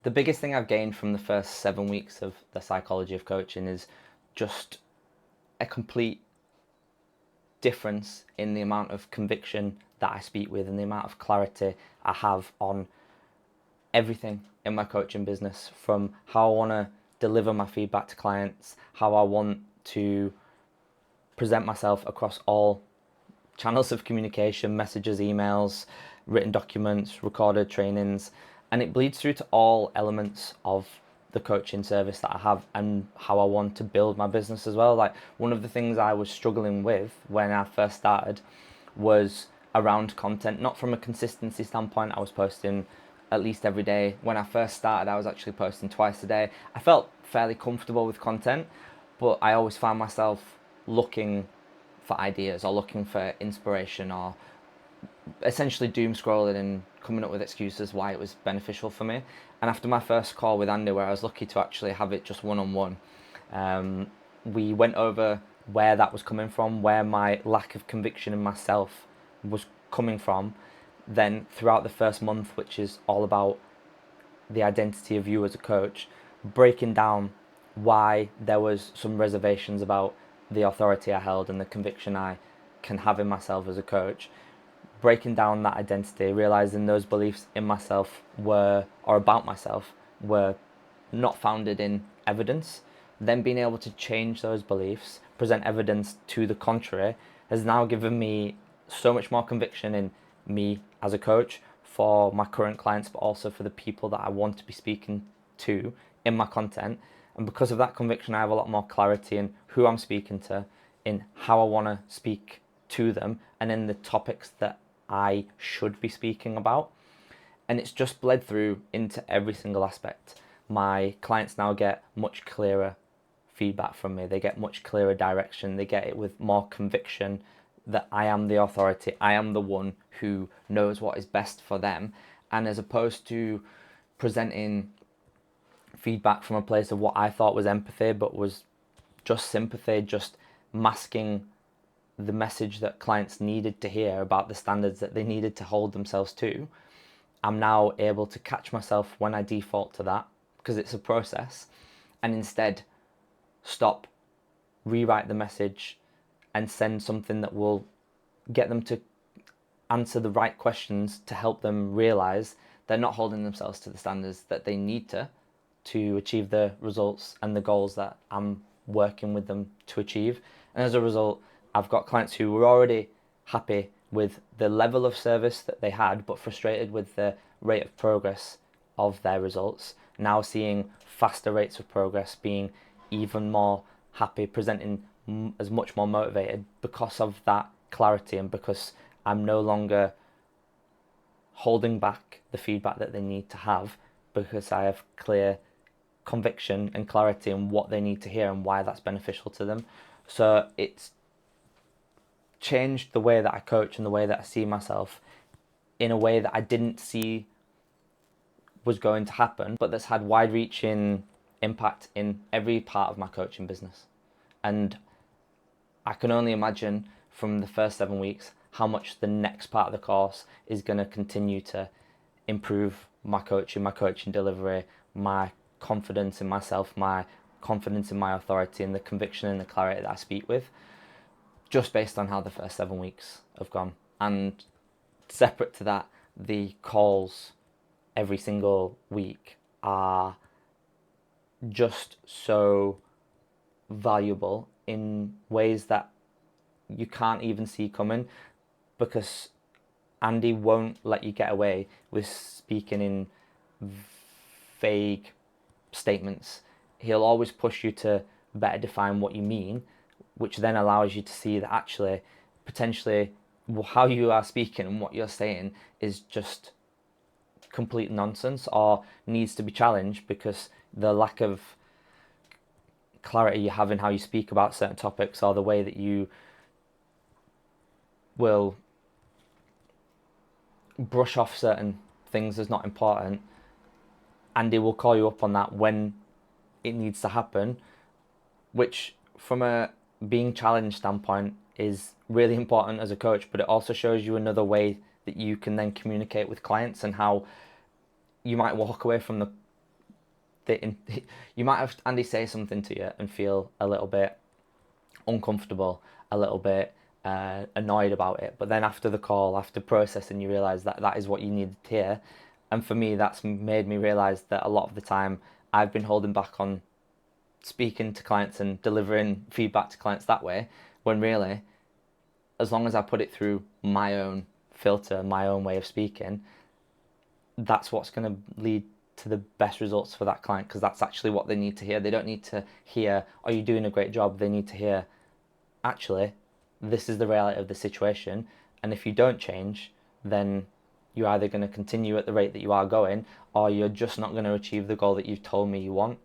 The biggest thing I've gained from the first 7 weeks of the psychology of coaching is just a complete difference in the amount of conviction that I speak with and the amount of clarity I have on everything in my coaching business, from how I want to deliver my feedback to clients, how I want to present myself across all channels of communication, messages, emails, written documents, recorded trainings, and it bleeds through to all elements of the coaching service that I have and how I want to build my business as well. Like, one of the things I was struggling with when I first started was around content, not from a consistency standpoint. I was posting at least every day. When I first started, I was actually posting twice a day. I felt fairly comfortable with content, but I always found myself looking for ideas or looking for inspiration or essentially doom scrolling and coming up with excuses why it was beneficial for me. And after my first call with Andy, where I was lucky to actually have it just one on one, we went over where that was coming from, where my lack of conviction in myself was coming from. Then throughout the first month, which is all about the identity of you as a coach, breaking down why there was some reservations about the authority I held and the conviction I can have in myself as a coach, breaking down that identity, realizing those beliefs in myself were, or about myself, were not founded in evidence, then being able to change those beliefs, present evidence to the contrary, has now given me so much more conviction in me as a coach for my current clients, but also for the people that I want to be speaking to in my content. And because of that conviction, I have a lot more clarity in who I'm speaking to, in how I want to speak to them, and in the topics that I should be speaking about. And it's just bled through into every single aspect. My clients now get much clearer feedback from me. They get much clearer direction. They get it with more conviction that I am the authority. I am the one who knows what is best for them. And as opposed to presenting feedback from a place of what I thought was empathy, but was just sympathy, just masking the message that clients needed to hear about the standards that they needed to hold themselves to, I'm now able to catch myself when I default to that, because it's a process, and instead stop, rewrite the message, and send something that will get them to answer the right questions to help them realize they're not holding themselves to the standards that they need to achieve the results and the goals that I'm working with them to achieve. And as a result, I've got clients who were already happy with the level of service that they had, but frustrated with the rate of progress of their results, now seeing faster rates of progress, being even more happy, presenting as much more motivated because of that clarity, and because I'm no longer holding back the feedback that they need to have, because I have clear conviction and clarity in what they need to hear and why that's beneficial to them. So it's changed the way that I coach and the way that I see myself in a way that I didn't see was going to happen, but that's had wide-reaching impact in every part of my coaching business. And I can only imagine from the first 7 weeks how much the next part of the course is going to continue to improve my coaching delivery, my confidence in myself, my confidence in my authority, and the conviction and the clarity that I speak with, just based on how the first 7 weeks have gone. And separate to that, the calls every single week are just so valuable in ways that you can't even see coming, because Andy won't let you get away with speaking in vague statements. He'll always push you to better define what you mean, which then allows you to see that actually, potentially, how you are speaking and what you're saying is just complete nonsense, or needs to be challenged, because the lack of clarity you have in how you speak about certain topics, or the way that you will brush off certain things as not important, Andy will call you up on that when it needs to happen, which from a being challenged standpoint is really important as a coach, but it also shows you another way that you can then communicate with clients, and how you might walk away from the you might have Andy say something to you and feel a little bit uncomfortable, a little bit annoyed about it. But then after the call, after processing, you realise that that is what you needed to hear. And for me, that's made me realise that a lot of the time I've been holding back on speaking to clients and delivering feedback to clients that way, when really, as long as I put it through my own filter, my own way of speaking, that's what's going to lead to the best results for that client, because that's actually what they need to hear. They don't need to hear, "Are you doing a great job?" They need to hear, "Actually, this is the reality of the situation, and if you don't change, then you're either going to continue at the rate that you are going, or you're just not going to achieve the goal that you've told me you want."